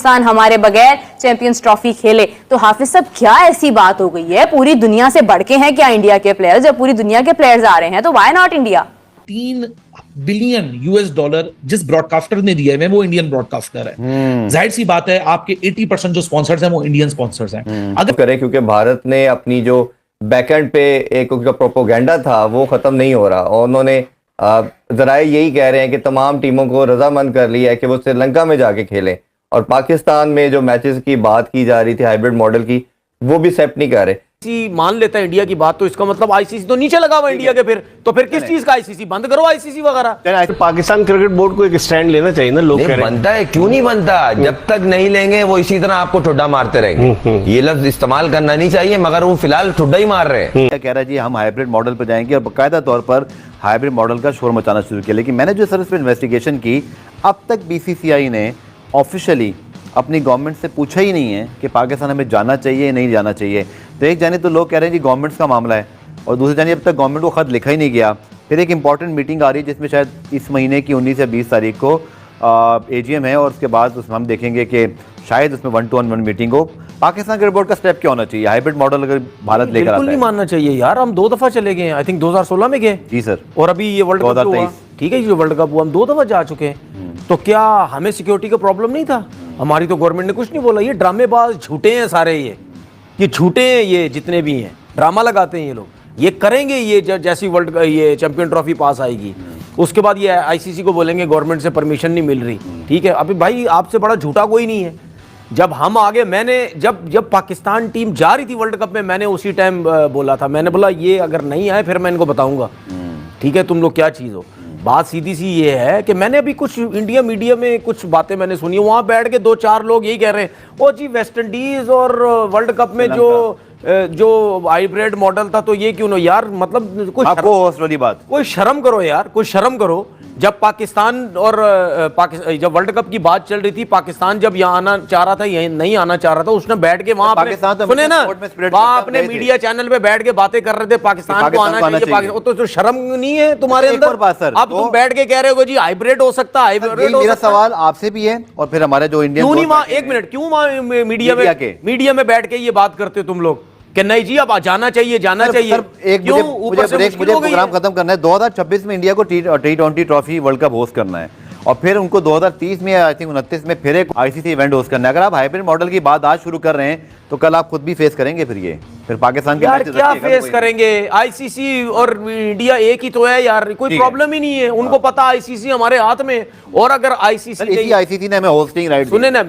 पाकिस्तान हमारे बगैर champions trophy खेले। तो हाफिज साहब क्या ऐसी बात हो गई है, पूरी दुनिया से बढ़ के हैं क्या इंडिया के प्लेयर्स? जब पूरी दुनिया के प्लेयर्स आ रहे हैं तो व्हाई नॉट इंडिया? $3 बिलियन जिस ब्रॉडकास्टर ने दिए हैं वो इंडियन ब्रॉडकास्टर है। जाहिर सी बात है आपके 80% जो स्पॉन्सर्स हैं वो इंडियन स्पॉन्सर्स हैं। अगर करें क्योंकि भारत ने अपनी जो बैकएंड पे एक जो प्रोपोगेंडा था वो खत्म नहीं हो रहा और उन्होंने जराए यही कह रहे हैं कि तमाम टीमों को रजामंद कर लिया है कि वो श्रीलंका में जाके खेलें, और पाकिस्तान में जो मैचेस की बात की जा रही थी हाइब्रिड मॉडल की वो भी एक्सेप्ट नहीं कर रहे। मान लेता है इंडिया की बात तो इसका मतलब आईसीसी तो नीचे लगा हुआ इंडिया के, फिर किस चीज का आईसीसी? बंद करो आईसीसी वगैरह। पाकिस्तान क्रिकेट बोर्ड को एक स्टैंड लेना चाहिए ना। लोग बनता है, क्यों नहीं बनता? जब तक नहीं लेंगे वो इसी तरह आपको ठुड्डा मारते रहेंगे। ये लफ्ज इस्तेमाल करना नहीं चाहिए मगर वो फिलहाल ठुड्डा ही मार रहे हैं। क्या कह रहा है जी हम हाइब्रिड मॉडल पर जाएंगे और बाकायदा तौर पर हाइब्रिड मॉडल का शोर मचाना शुरू किया। लेकिन मैंने जो सर इस पर इन्वेस्टिगेशन की, अब तक बीसीसीआई ने ऑफिशियली अपनी गवर्नमेंट से पूछा ही नहीं है कि पाकिस्तान हमें जाना चाहिए या नहीं जाना चाहिए। तो एक जाने तो लोग कह रहे हैं जी गवर्नमेंट्स का मामला है, और दूसरी जाने अब तक गवर्नमेंट को ख़त लिखा ही नहीं गया। फिर एक इंपॉर्टेंट मीटिंग आ रही है जिसमें शायद इस महीने की 19 या 20 तारीख को AGM है, और उसके बाद उसमें हम देखेंगे कि शायद उसमें 1-to-1 मीटिंग हो। पाकिस्तान क्रिकेट बोर्ड का स्टेप क्या होना चाहिए? हाइब्रिड मॉडल अगर भारत लेकर आता है, बिल्कुल नहीं मानना चाहिए यार। हम 2 दफा चले गए, आई थिंक 2016 में गए जी सर, और अभी ये वर्ल्ड कप हुआ। ठीक है, ये वर्ल्ड कप हुआ, हम 2 दफा जा चुके हैं। तो क्या हमें सिक्योरिटी का प्रॉब्लम नहीं था? हमारी तो गवर्नमेंट ने कुछ नहीं बोला। ये ड्रामेबाज झूठे हैं सारे, ये झूठे हैं, ये जितने भी हैं ड्रामा लगाते हैं ये लोग। ये करेंगे, ये जैसी ये चैंपियन ट्रॉफी पास आएगी उसके बाद ये आईसीसी को बोलेंगे गवर्नमेंट से परमिशन नहीं मिल रही। ठीक है, अभी भाई आपसे बड़ा झूठा कोई नहीं है। जब हम आगे, मैंने जब पाकिस्तान टीम जा रही थी वर्ल्ड कप में, मैंने उसी टाइम बोला था, मैंने बोला ये अगर नहीं आए फिर मैं इनको बताऊंगा, ठीक है, तुम लोग क्या चीज़ हो। बात सीधी सी ये है कि मैंने अभी कुछ इंडिया मीडिया में कुछ बातें मैंने सुनी, वहां बैठ के 2-4 लोग यही कह रहे हैं ओ जी वेस्ट इंडीज और वर्ल्ड कप में जो हाइब्रिड मॉडल था तो ये क्यों ना यार, मतलब कोई शर्म करो यार, कोई शर्म करो। जब पाकिस्तान और जब वर्ल्ड कप की बात चल रही थी, पाकिस्तान जब यहाँ आना चाह रहा था, यहीं नहीं आना चाह रहा था, उसने बैठ के वहां सुने ना, वहां अपने मीडिया चैनल पे बैठ के बातें कर रहे थे पाकिस्तान को आना चाहिए। तो शर्म नहीं है तुम्हारे अंदर? अब तुम बैठ के कह रहे हो जी हाइब्रिड हो सकता है, हाइब्रिड। मेरा सवाल आपसे भी है और फिर हमारे जो इंडियन, क्यों नहीं, एक मिनट, क्यों मीडिया में बैठ के ये बात करते हो तुम लोग कि नहीं जी अब जाना चाहिए, जाना चाहिए? मुझे प्रोग्राम खत्म करना है। 2026 में इंडिया को T20 trophy world cup host करना है, और फिर उनको 2030 में आई थिंक 29 में फिर एक आईसीसी इवेंट होस्ट करना है। अगर आप हाइब्रिड मॉडल की बात आज शुरू कर रहे हैं तो कल आप खुद भी फेस करेंगे फिर पाकिस्तान के यार क्या फेस करेंगे? आईसीसी और इंडिया एक ही तो है यार, कोई प्रॉब्लम ही नहीं है। उनको पता आईसीसी हमारे हाथ में, और अगर आईसीसी ने हमें होस्टिंग राइट सुने ना,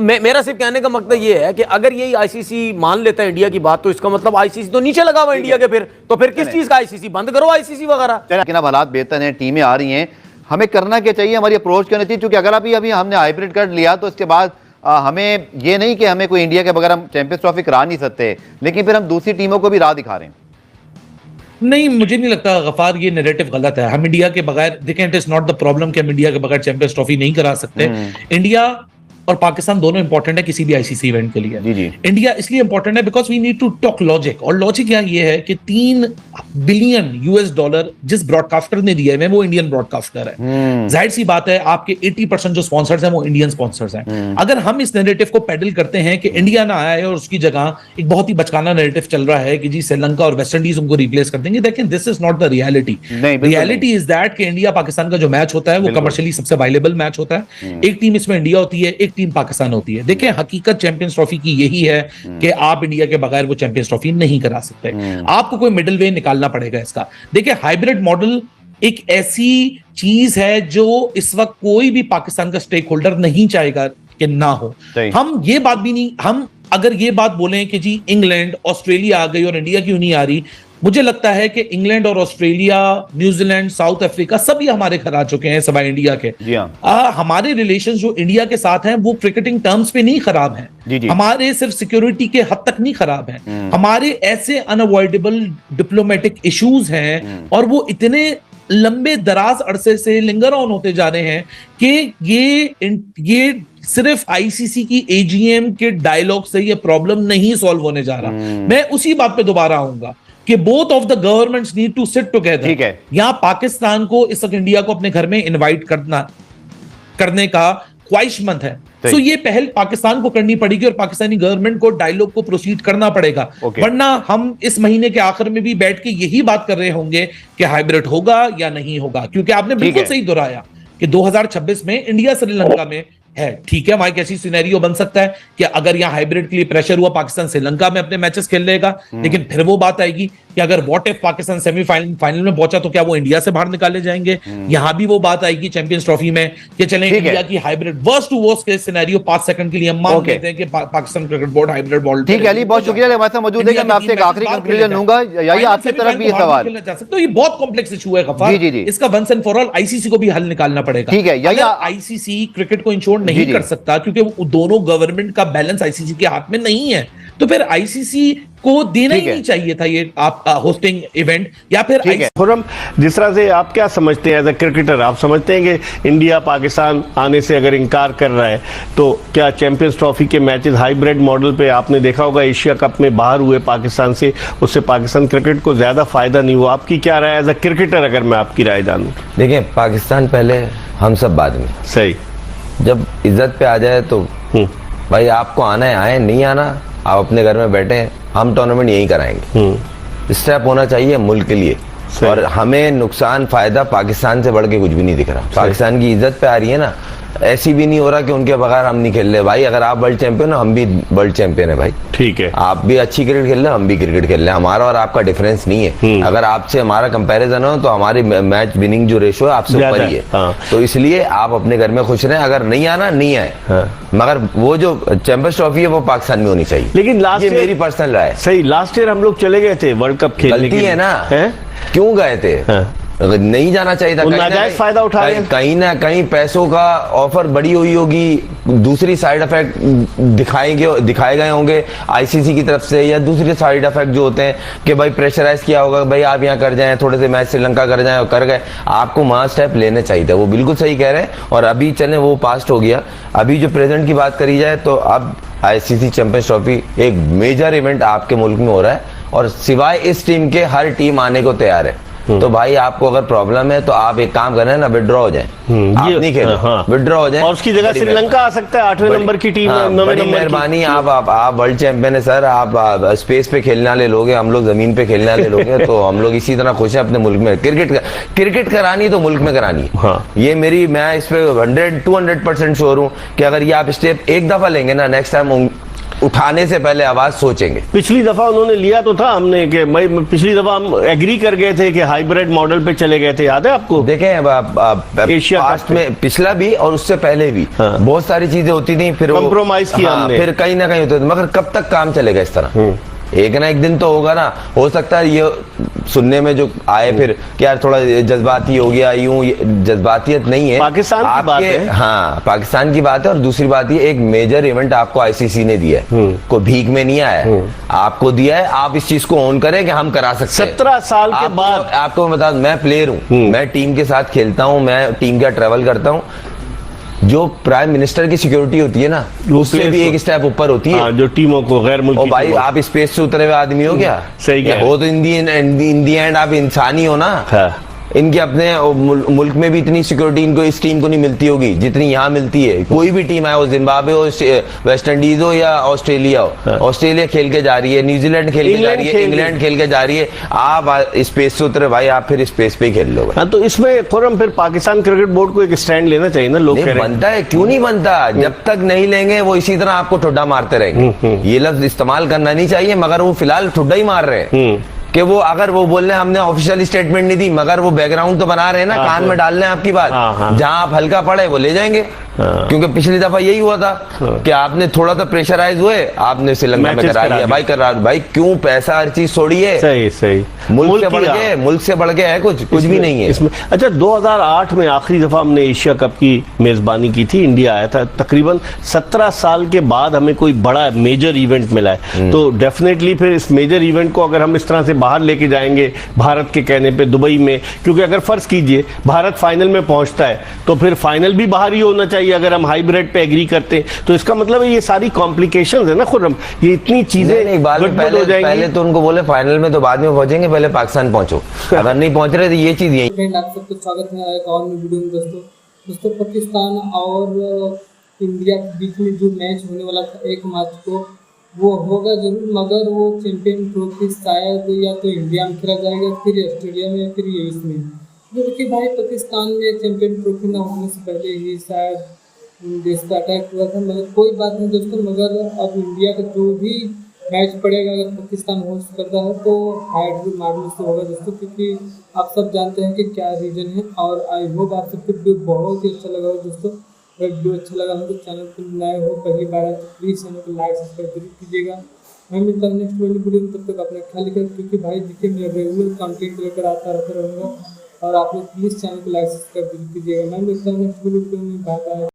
मेरा सिर्फ कहने का मकसद ये है कि अगर यही आईसीसी मान लेता है इंडिया की बात तो इसका मतलब आईसीसी तो नीचे लगा हुआ इंडिया के, फिर किस चीज का आईसीसी? बंद करो आईसीसी वगैरह। लेकिन अब हालात बेहतर हैं, टीमें आ रही हैं, हमें करना क्या चाहिए? हमारी अप्रोच क्या होनी चाहिए? क्योंकि अगर अभी हमने हाइब्रिड कर लिया तो इसके बाद हमें ये नहीं कि हमें कोई इंडिया के बगैर हम चैंपियंस ट्रॉफी करा नहीं सकते, लेकिन फिर हम दूसरी टीमों को भी राह दिखा रहे हैं। नहीं, मुझे नहीं लगता गफार ये नैरेटिव गलत है। हम इंडिया के बगैर, देखें, it is not the problem कि हम इंडिया के बगैर चैंपियंस ट्रॉफी नहीं करा सकते। इंडिया और पाकिस्तान दोनों इंपॉर्टेंट है किसी भी आईसीसी इवेंट के लिए। जी। इंडिया इसलिए इंपॉर्टेंट है because we need to talk logic, और लॉजिक यहाँ ये है कि $3 बिलियन जिस ब्रॉडकास्टर ने दिया है वो इंडियन ब्रॉडकास्टर है। जाहिर सी बात है आपके 80% जो स्पॉन्सर्स हैं वो इंडियन स्पॉन्सर्स हैं। अगर हम इस नैरेटिव को पेडल करते हैं कि इंडिया ना आए और उसकी जगह एक बहुत ही बचकाना नैरेटिव चल रहा है कि जी श्रीलंका और वेस्ट इंडीज उनको रिप्लेस कर देंगे, लेकिन this is not the reality. Reality is that कि इंडिया पाकिस्तान का जो मैच होता है वो कमर्शियली सबसे अवेलेबल मैच होता है। एक टीम इसमें इंडिया होती है, एक टीम पाकिस्तान होती है। देखिए हकीकत चैंपियंस ट्रॉफी की यही है कि आप इंडिया के बगैर वो चैंपियंस ट्रॉफी नहीं करा सकते। आपको कोई मिडिल वे निकालना पड़ेगा इसका। देखिए हाइब्रिड मॉडल एक ऐसी चीज है जो इस वक्त कोई भी पाकिस्तान का स्टेक होल्डर नहीं चाहेगा कि ना हो। हम ये बात भी नहीं, हम अगर ये बात बोलें कि जी इंग्लैंड ऑस्ट्रेलिया आ गई और इंडिया क्यों नहीं आ रही, मुझे लगता है कि इंग्लैंड और ऑस्ट्रेलिया, न्यूजीलैंड, साउथ अफ्रीका सभी हमारे घर आ चुके हैं सवाए इंडिया के। हमारे रिलेशन जो इंडिया के साथ हैं वो क्रिकेटिंग टर्म्स पे नहीं खराब हैं। हमारे सिर्फ सिक्योरिटी के हद तक नहीं खराब हैं। हमारे ऐसे अनअवॉइडेबल डिप्लोमेटिक इश्यूज हैं और वो इतने लंबे दराज अरसे से लिंगर ऑन होते जा रहे हैं कि ये सिर्फ आईसीसी की एजीएम के डायलॉग से ये प्रॉब्लम नहीं सॉल्व होने जा रहा। मैं उसी बात पे दोबारा आऊंगा कि both of the governments need to sit together. ठीक है, यहां पाकिस्तान को इस वक्त इंडिया को अपने घर में इनवाइट करने का ख्वाहिशमंद है, सो ये पहल पाकिस्तान को करनी पड़ेगी और पाकिस्तानी गवर्नमेंट को डायलॉग को प्रोसीड करना पड़ेगा। वरना हम इस महीने के आखिर में भी बैठ के यही बात कर रहे होंगे कि हाइब्रिड होगा या नहीं होगा, क्योंकि आपने बिल्कुल सही दोहराया कि 2026 में इंडिया श्रीलंका में है। ठीक है, वहां एक ऐसी सिनेरियो बन सकता है कि अगर यहाँ हाइब्रिड के लिए प्रेशर हुआ, पाकिस्तान श्रीलंका में अपने मैचेस खेल लेगा, लेकिन फिर वो बात आएगी कि अगर व्हाट इफ पाकिस्तान सेमीफाइनल में पहुंचा तो क्या वो इंडिया से बाहर निकाले जाएंगे। यहां भी वो बात आएगी चैंपियंस ट्रॉफी में कि चलें इंडिया की हाइब्रिड वर्स्ट टू वर्स्ट के सिनेरियो 5 सेकंड के लिए हम मान लेते हैं कि Pakistan cricket board hybrid ball. ठीक है अली, बहुत शुक्रिया हमारे साथ मौजूद है। मैं आपसे एक आखिरी कंक्लूजन लूंगा, यही आपकी तरफ भी सवाल तो ये बहुत कॉम्प्लेक्स इशू है गफार, इसका once and for all ICC को भी हल निकालना पड़ेगा। ठीक है, यही आईसीसी क्रिकेट को इंश्योर नहीं कर सकता क्योंकि वो दोनों गवर्नमेंट का बैलेंस आईसीसी के हाथ में नहीं है, तो फिर आईसीसी को देना ही नहीं चाहिए था ये आप होस्टिंग इवेंट, या फिर खुर्रम जिस तरह से आप क्या समझते हैं एज ए क्रिकेटर, आप समझते हैं कि इंडिया पाकिस्तान आने से अगर इनकार कर रहा है तो क्या चैंपियंस ट्रॉफी के मैचेस हाइब्रिड मॉडल पे आपने देखा होगा एशिया कप में बाहर हुए पाकिस्तान से, उससे पाकिस्तान क्रिकेट को ज्यादा फायदा नहीं हुआ? आपकी क्या राय एज ए क्रिकेटर, अगर मैं आपकी राय जानूं? देखिए, पाकिस्तान पहले, हम सब बाद में। सही, जब इज्जत पे आ जाए तो भाई आपको आना है आए, नहीं आना आप अपने घर में बैठे, हम टूर्नामेंट यही कराएंगे। स्टेप होना चाहिए मुल्क के लिए, और हमें नुकसान फायदा पाकिस्तान से बढ़ के कुछ भी नहीं दिख रहा। पाकिस्तान की इज्जत पे आ रही है ना, ऐसी भी नहीं हो रहा कि उनके बगैर हम नहीं खेल रहे। भाई अगर आप वर्ल्ड चैंपियन हो, हम भी वर्ल्ड चैंपियन है भाई। ठीक है, आप भी अच्छी क्रिकेट खेल रहे हो, हम भी क्रिकेट खेल रहे हैं। हमारा और आपका डिफरेंस नहीं है। अगर आपसे हमारा कंपैरिजन हो तो हमारी मैच विनिंग जो रेशो है आपसे ऊपर ही है। तो इसलिए आप अपने घर में खुश रहें, अगर नहीं आना नहीं आए, मगर वो जो चैंपियंस ट्रॉफी है वो पाकिस्तान में होनी चाहिए। लेकिन लास्ट ये मेरी पर्सनल राय है। सही, लास्ट ईयर हम लोग चले गए थे वर्ल्ड कप खेलने, गलती है ना, क्यों गए थे? नहीं जाना चाहिए था। नाजायज फायदा उठा रहे हैं। कहीं ना कहीं पैसों का ऑफर बड़ी हुई होगी, दूसरी साइड इफेक्ट दिखाए गए होंगे आईसीसी की तरफ से, या दूसरे साइड इफेक्ट जो होते हैं कि भाई प्रेशराइज किया होगा, भाई आप यहाँ कर जाएं, थोड़े से मैच श्रीलंका कर जाएं, और कर गए। आपको वहां स्टेप लेने चाहिए था, वो बिल्कुल सही कह रहे हैं। और अभी चले वो पास्ट हो गया, अभी जो प्रेजेंट की बात करी जाए तो अब आईसीसी चैंपियंस ट्रॉफी एक मेजर इवेंट आपके मुल्क में हो रहा है, और सिवाय इस टीम के हर टीम आने को तैयार है। तो भाई आपको अगर प्रॉब्लम है तो आप एक काम करें ना, विड्रॉ हो जाए, आप नहीं खेलो, विड्रॉ हो जाए, और उसकी जगह श्रीलंका आ सकता है 8वें नंबर की टीम। बड़ी मेहरबानी, आप वर्ल्ड चैंपियन है सर, आप स्पेस पे खेलने वाले लोग हैं, हम लोग जमीन पे खेलने वाले लोग हैं, तो हम लोग इसी तरह खुश हैं अपने मुल्क में। क्रिकेट करानी है तो मुल्क में करानी है। ये मेरी, मैं इस पे 100-200% श्योर हूँ कि अगर ये आप स्टेप एक दफा लेंगे ना, नेक्स्ट टाइम उठाने से पहले आवाज सोचेंगे। पिछली दफा उन्होंने लिया तो था, हमने कि पिछली दफा हम एग्री कर गए थे कि हाइब्रिड मॉडल पे चले गए थे, याद है आपको? देखें एशिया पास्ट में, पिछला भी और उससे पहले भी बहुत सारी चीजें होती थी, फिर कॉम्प्रोमाइज किया हमने, फिर कहीं ना कहीं होते थे, मगर कब तक काम चलेगा इस तरह? एक ना एक दिन तो होगा ना। हो सकता है ये सुनने में जो आए फिर कि यार थोड़ा जज्बाती हो गया, यूं, जज्बातियत नहीं है, पाकिस्तान की बात है। हाँ, पाकिस्तान की बात है। और दूसरी बात ये, एक मेजर इवेंट आपको आईसीसी ने दिया है, कोई भीख में नहीं आया है, आपको दिया है। आप इस चीज को ऑन करें कि हम करा सकते हैं। 17 साल के बाद आपको बता, मैं प्लेयर हूँ, मैं टीम के साथ खेलता हूँ, मैं टीम का ट्रेवल करता हूँ। जो प्राइम मिनिस्टर की सिक्योरिटी होती है ना, उससे भी एक स्टेप ऊपर होती है। जो टीमों को, गैर मुल्की, भाई आप स्पेस से उतरे हुए आदमी हो क्या? सही क्या हो तो इन दी एंड आप इंसान ही हो ना। इनके अपने मुल्क में भी इतनी सिक्योरिटी इनको, इस टीम को नहीं मिलती होगी जितनी यहाँ मिलती है। कोई भी टीम है, वो जिम्बाब्वे हो, वेस्ट इंडीज हो या ऑस्ट्रेलिया हो, ऑस्ट्रेलिया खेल के जा रही है, न्यूजीलैंड खेल के जा रही है, इंग्लैंड खेल के जा रही है। आप स्पेस से उतरे भाई, आप फिर स्पेस पे ही खेल लो। हाँ, तो इसमें फिर पाकिस्तान क्रिकेट बोर्ड को एक स्टैंड लेना चाहिए ना। लोग बनता है, क्यों नहीं बनता? जब तक नहीं लेंगे वो इसी तरह आपको ठुड्डा मारते रहेंगे। ये लफ्ज इस्तेमाल करना नहीं चाहिए, मगर वो फिलहाल ठुड्डा ही मार रहे हैं कि वो, अगर वो बोल रहे हैं हमने ऑफिशियल स्टेटमेंट नहीं दी, मगर वो बैकग्राउंड तो बना रहे हैं ना, कान में डाल रहे हैं आपकी बात। जहां आप हल्का पड़े वो ले जाएंगे। क्योंकि पिछली दफा यही हुआ था कि आपने थोड़ा सा प्रेशराइज हुए, आपने श्रीलंका में करा दिया। भाई कर रहा, भाई क्यों पैसा हर चीज छोड़ी है? सही मुल्क से बढ़ के है, कुछ भी नहीं है इसमें। अच्छा, 2008 में आखिरी दफा हमने एशिया कप की मेजबानी की थी, इंडिया आया था। तकरीबन 17 साल के बाद हमें कोई बड़ा मेजर इवेंट मिला है। तो डेफिनेटली फिर इस मेजर इवेंट को अगर हम इस तरह से बाहर लेके जाएंगे भारत के कहने पे दुबई में, क्योंकि अगर फर्ज कीजिए भारत फाइनल में पहुंचता है तो फिर फाइनल भी बाहर ही होना चाहिए। अगर हम हाइब्रिड पे एग्री करते हैं तो इसका मतलब है ये सारी कॉम्प्लिकेशंस है ना खुर्रम, ये इतनी चीजें गड़बड़ हो जाएंगी। पहले तो उनको बोले फाइनल में तो बाद में पहुंचेंगे, पहले पाकिस्तान पहुंचो। अगर नहीं पहुंच रहे तो ये चीज यही। आप सबको स्वागत है एक और वीडियो में। दोस्तों पाकिस्तान और इंडिया के बीच में जो मैच होने वाला था 1 मार्च को, वो होगा जरूर, मगर वो चैंपियन ट्रॉफी शायद या तो इंडिया में खेला जाएगा, फिर ऑस्ट्रेलिया में, फिर यूएस में। जो देखिए भाई, पाकिस्तान में चैंपियन ट्रॉफी ना होने से पहले ही शायद देश पर अटैक हुआ था, मगर कोई बात नहीं दोस्तों। मगर अब इंडिया का जो भी मैच पड़ेगा, अगर पाकिस्तान होस्ट करता है तो हाइड मारने से होगा दोस्तों, क्योंकि आप सब जानते हैं कि क्या रीजन है। और आई होप आप सबको वीडियो बहुत ही अच्छा लगा हो दोस्तों। अगर वीडियो अच्छा लगा हो तो चैनल पर नए हो, पहली बार है तो प्लीज़ चैनल को लाइक सब्सक्राइब जरूर कीजिएगा। मैं मिलता हूँ नेक्स्ट वाली वीडियो में, तब तक अपना ख्याल रखिए, क्योंकि भाई देखिए मैं रेगुलर कंटेंट लेकर आता रहूँगा, और आप लोग प्लीज़ चैनल को लाइक सब्सक्राइब जरूर कीजिएगा। मैं मिलता हूँ नेक्स्ट वीडियो में, बाय बाय।